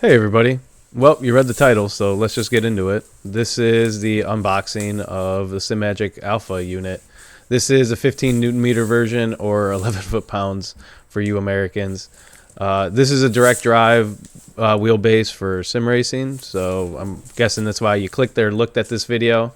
Hey everybody. Well, you read the title, so let's just get into it. This is the unboxing of the Simagic Alpha unit. This is a 15 Newton meter version, or 11 foot-pounds for you Americans. This is a direct drive wheelbase for sim racing, so I'm guessing that's why you clicked there and looked at this video.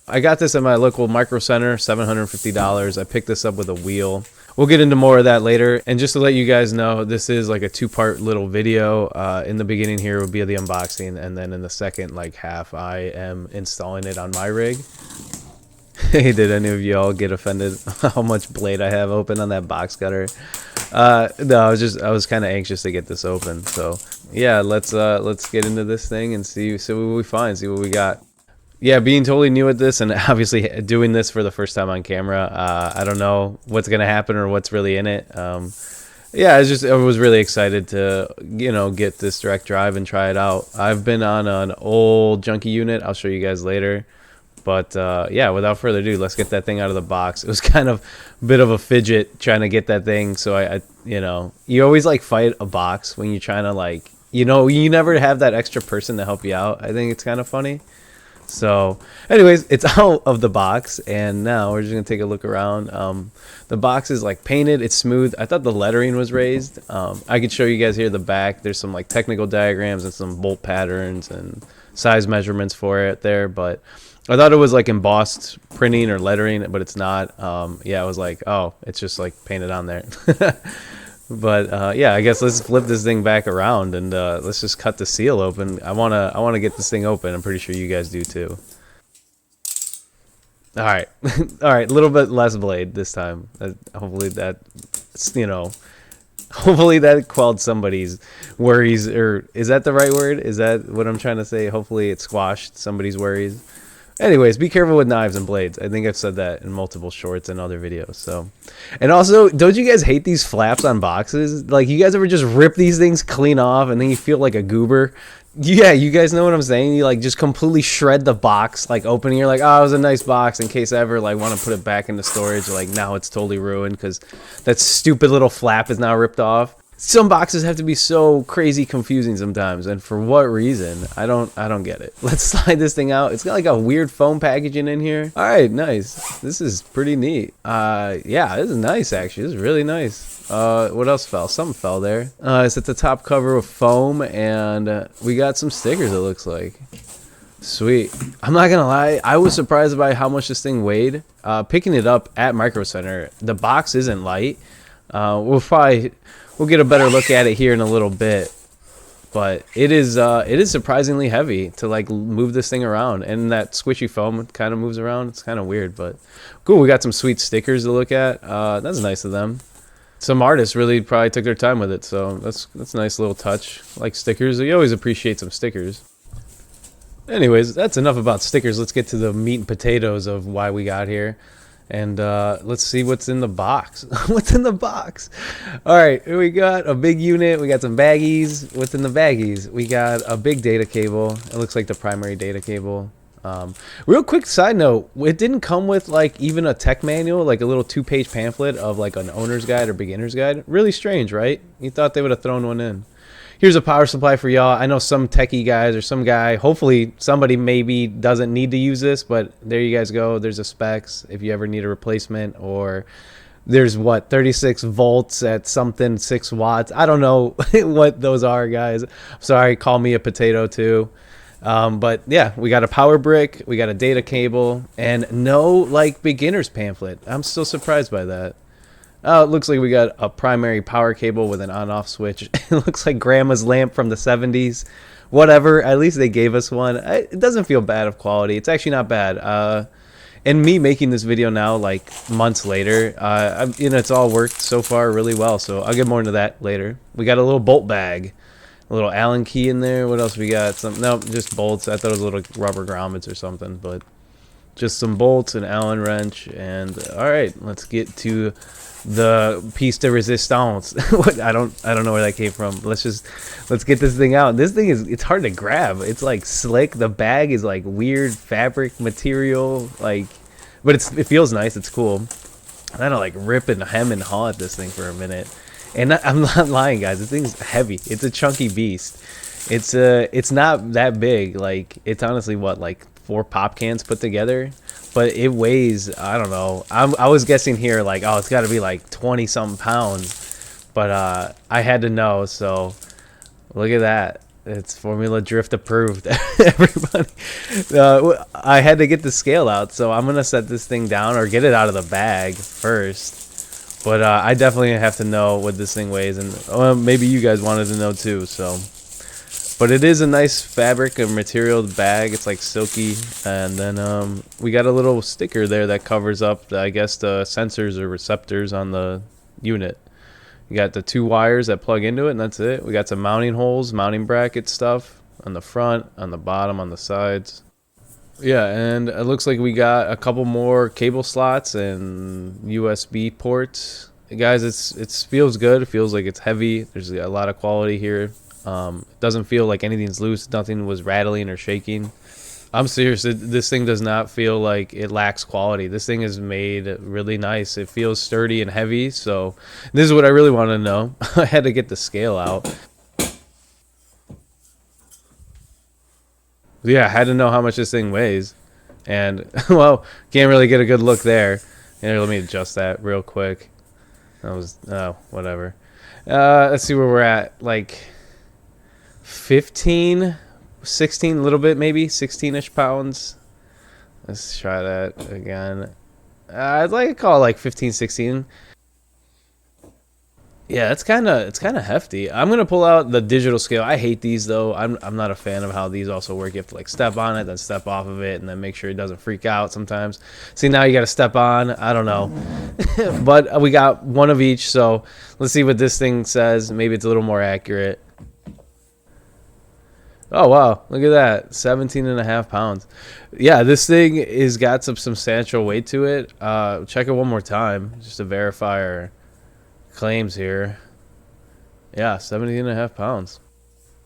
I got this at my local Micro Center, $750. I picked this up with a wheel. We'll get into more of that later. And just to let you guys know, this is like a two-part little video. In the beginning here would be the unboxing, and then in the second half, I am installing it on my rig. Hey, did any of y'all get offended how much blade I have open on that box cutter? No, I was kind of anxious to get this open. So yeah, let's get into this thing and see what we find, see what we got. Yeah, being totally new at this and obviously doing this for the first time on camera, I don't know what's gonna happen or what's really in it. Yeah, I was really excited to get this direct drive and try it out. I've been on an old junky unit. I'll show you guys later. But yeah, without further ado, let's get that thing out of the box. It was kind of a bit of a fidget trying to get that thing. So I you always fight a box when you're trying to you never have that extra person to help you out. I think it's kind of funny. So anyways, it's out of the box, and now we're just gonna take a look around. The box is painted, it's smooth. I thought the lettering was raised. I could show you guys here the back. There's some technical diagrams and some bolt patterns and size measurements for it there, but I thought it was embossed printing or lettering, but it's not. Yeah, I was oh, it's just painted on there. But yeah, I guess let's flip this thing back around and let's just cut the seal open. I wanna get this thing open. I'm pretty sure you guys do too. All right, all right, a little bit less blade this time. Hopefully that hopefully that quelled somebody's worries, or is that the right word? Is that what I'm trying to say? Hopefully it squashed somebody's worries. Anyways, be careful with knives and blades. I think I've said that in multiple shorts and other videos. So, and also, don't you guys hate these flaps on boxes? You guys ever just rip these things clean off and then you feel like a goober? Yeah, you guys know what I'm saying? You just completely shred the box, opening. You're like, oh, it was a nice box in case I ever want to put it back into storage. Now it's totally ruined because that stupid little flap is now ripped off. Some boxes have to be so crazy confusing sometimes, and for what reason? I don't get it. Let's slide this thing out. It's got a weird foam packaging in here. All right, nice. This is pretty neat. Yeah, this is nice actually. This is really nice. What else fell? Something fell there. It's at the top cover with foam, and we got some stickers, it looks like. Sweet. I'm not gonna lie, I was surprised by how much this thing weighed. Picking it up at Micro Center, the box isn't light. We'll get a better look at it here in a little bit, but it is surprisingly heavy to move this thing around, and that squishy foam kind of moves around. It's kind of weird, but cool. We got some sweet stickers to look at. That's nice of them. Some artists really probably took their time with it, so that's a nice little touch. Stickers, you always appreciate some stickers. Anyways, that's enough about stickers. Let's get to the meat and potatoes of why we got here. And let's see what's in the box. What's in the box? All right, we got a big unit. We got some baggies. What's in the baggies? We got a big data cable. It looks like the primary data cable. Real quick side note, it didn't come with even a tech manual, a little 2-page pamphlet of an owner's guide or beginner's guide. Really strange, right? You thought they would have thrown one in. Here's a power supply for y'all. I know some techie guys or some guy, hopefully somebody maybe doesn't need to use this, but there you guys go. There's the specs if you ever need a replacement, or there's 36 volts at something 6 watts. I don't know what those are, guys. Sorry, call me a potato too. But yeah, we got a power brick, we got a data cable, and no beginner's pamphlet. I'm still surprised by that. Oh, it looks like we got a primary power cable with an on-off switch. It looks like grandma's lamp from the 70s. Whatever, at least they gave us one. It doesn't feel bad of quality. It's actually not bad. And me making this video now, months later, it's all worked so far really well. So I'll get more into that later. We got a little bolt bag, a little Allen key in there. What else we got? No, just bolts. I thought it was little rubber grommets or something, but just some bolts, an Allen wrench, and all right, let's get to the piece de resistance. I don't know where that came from. Let's get this thing out. This thing it's hard to grab. It's slick. The bag is weird fabric material, but it feels nice. It's cool. I had to rip and hem and haw at this thing for a minute, and I'm not lying, guys. This thing's heavy. It's a chunky beast. It's not that big. Like, it's honestly what, like 4 pop cans put together, but it weighs, I don't know. I was guessing here like, oh, it's got to be like 20 something pounds, but I had to know. So look at that. It's Formula Drift approved. Everybody, I had to get the scale out, so I'm gonna set this thing down or get it out of the bag first. But I definitely have to know what this thing weighs, and maybe you guys wanted to know too. So, but it is a nice fabric or material bag. It's like silky, and then we got a little sticker there that covers up, I guess, the sensors or receptors on the unit. You got the 2 wires that plug into it, and that's it. We got some mounting holes, mounting bracket stuff on the front, on the bottom, on the sides. Yeah, and it looks like we got a couple more cable slots and USB ports. Guys, it feels good. It feels like it's heavy. There's a lot of quality here. It doesn't feel like anything's loose. Nothing was rattling or shaking. I'm serious. This thing does not feel like it lacks quality. This thing is made really nice. It feels sturdy and heavy. So this is what I really want to know. I had to get the scale out. Yeah, I had to know how much this thing weighs. And, well, can't really get a good look there. Here, let me adjust that real quick. That was, oh, whatever. Let's see where we're at. Like 15... 16, a little bit, maybe 16-ish pounds. Let's try that again. I'd like to call it like 15, 16. Yeah, it's kind of hefty. I'm gonna pull out the digital scale. I hate these though. I'm not a fan of how these also work. You have to like step on it, then step off of it, and then make sure it doesn't freak out sometimes. See, now you got to step on. I don't know, but we got one of each. So let's see what this thing says. Maybe it's a little more accurate. Oh, wow. Look at that. 17.5 pounds. Yeah, this thing is got some substantial weight to it. Check it one more time just to verify our claims here. Yeah, 17.5 pounds.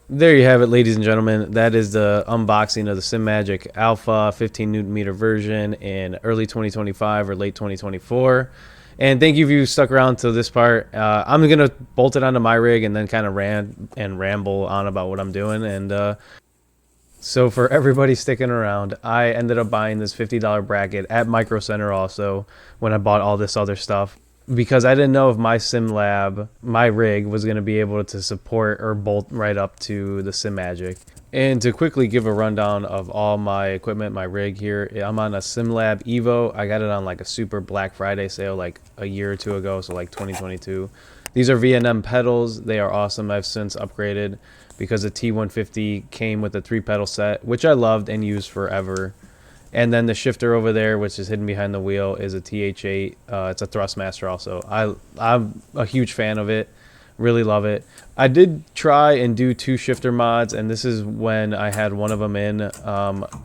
There you have it, ladies and gentlemen. That is the unboxing of the Simagic Alpha 15 Newton meter version in early 2025 or late 2024. And thank you if you stuck around to this part. I'm going to bolt it onto my rig and then kind of ramble on about what I'm doing. And so for everybody sticking around, I ended up buying this $50 bracket at Micro Center also when I bought all this other stuff, because I didn't know if my Simlab, my rig, was going to be able to support or bolt right up to the Simagic. And to quickly give a rundown of all my equipment, my rig here, I'm on a Simlab Evo. I got it on like a super Black Friday sale like a year or two ago, so like 2022. These are VNM pedals. They are awesome. I've since upgraded because the T150 came with a 3-pedal set, which I loved and used forever. And then the shifter over there, which is hidden behind the wheel, is a TH8. It's a Thrustmaster also. I'm a huge fan of it. Really love it. I did try and do 2 shifter mods, and this is when I had one of them in.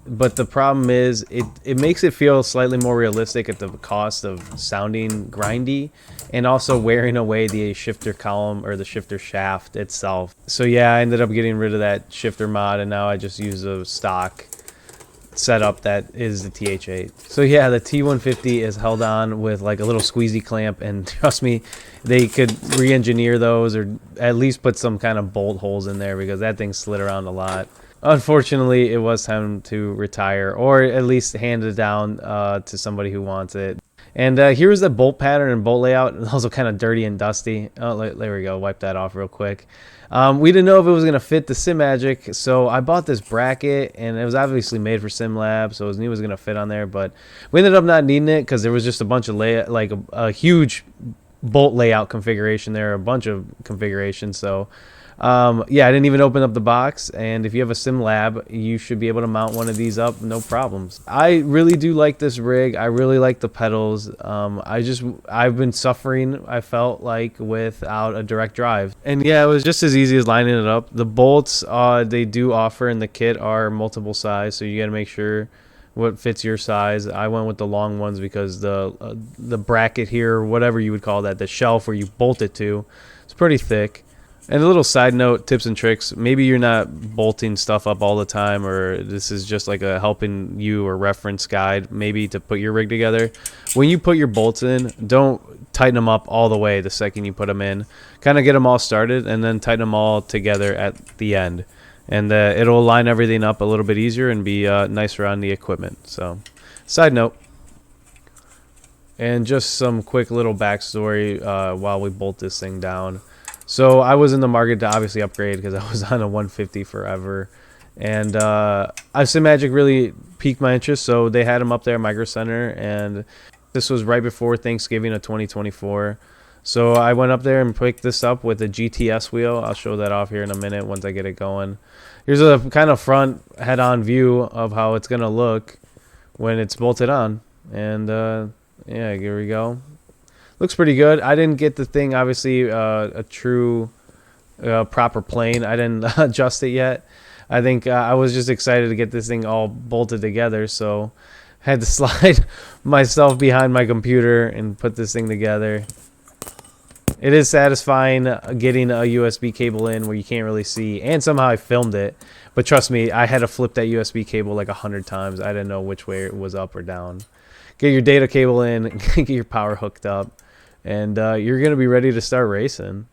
But the problem is it makes it feel slightly more realistic at the cost of sounding grindy and also wearing away the shifter column or the shifter shaft itself. So yeah, I ended up getting rid of that shifter mod, and now I just use a stock setup that is the TH8. So yeah, the T150 is held on with like a little squeezy clamp, and trust me, they could re-engineer those or at least put some kind of bolt holes in there, because that thing slid around a lot. Unfortunately, it was time to retire, or at least hand it down to somebody who wants it. And here's the bolt pattern and bolt layout. Also kind of dirty and dusty. Oh, there we go. Wipe that off real quick. We didn't know if it was going to fit the Simagic, so I bought this bracket, and it was obviously made for Simlab, so I knew it was going to fit on there, but we ended up not needing it because there was just a bunch of like a huge bolt layout configuration there, a bunch of configurations. So yeah, I didn't even open up the box, and if you have a Simlab, you should be able to mount one of these up, no problems. I really do like this rig. I really like the pedals. I've been suffering, I felt like, without a direct drive. And yeah, it was just as easy as lining it up. The bolts they do offer in the kit are multiple size, so you got to make sure what fits your size. I went with the long ones because the bracket here, whatever you would call that, the shelf where you bolt it to, it's pretty thick. And a little side note, tips and tricks, maybe you're not bolting stuff up all the time, or this is just like a helping you or reference guide maybe to put your rig together. When you put your bolts in, don't tighten them up all the way the second you put them in. Kind of get them all started and then tighten them all together at the end. and it'll line everything up a little bit easier and be nicer on the equipment. So, side note. And just some quick little backstory while we bolt this thing down. So I was in the market to obviously upgrade because I was on a 150 forever. And Simagic really piqued my interest, so they had them up there at Micro Center. And this was right before Thanksgiving of 2024. So I went up there and picked this up with a GTS wheel. I'll show that off here in a minute once I get it going. Here's a kind of front head-on view of how it's going to look when it's bolted on. And yeah, here we go. Looks pretty good. I didn't get the thing, obviously, a true proper plane. I didn't adjust it yet. I think I was just excited to get this thing all bolted together, so I had to slide myself behind my computer and put this thing together. It is satisfying getting a USB cable in where you can't really see, and somehow I filmed it. But trust me, I had to flip that USB cable like 100 times. I didn't know which way it was up or down. Get your data cable in, get your power hooked up, and you're going to be ready to start racing.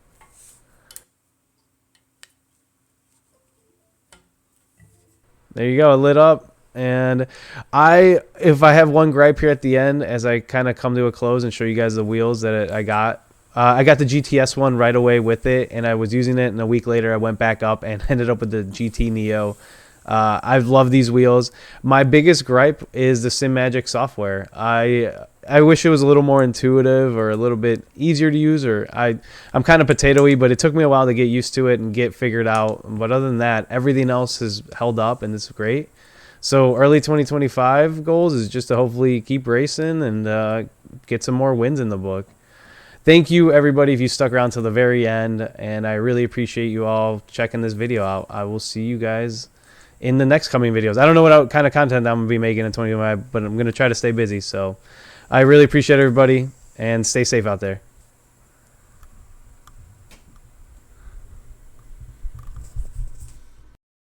There you go, it lit up. And if I have one gripe here at the end, as I kind of come to a close and show you guys the wheels that I got the GTS one right away with it, and I was using it, and a week later I went back up and ended up with the GT Neo. I love these wheels. My biggest gripe is the Simagic software. I wish it was a little more intuitive or a little bit easier to use. Or I'm kind of potato-y, but it took me a while to get used to it and get figured out. But other than that, everything else has held up, and it's great. So early 2025 goals is just to hopefully keep racing and get some more wins in the book. Thank you, everybody, if you stuck around till the very end, and I really appreciate you all checking this video out. I will see you guys in the next coming videos. I don't know what kind of content I'm going to be making in 2025, but I'm going to try to stay busy. So I really appreciate everybody, and stay safe out there.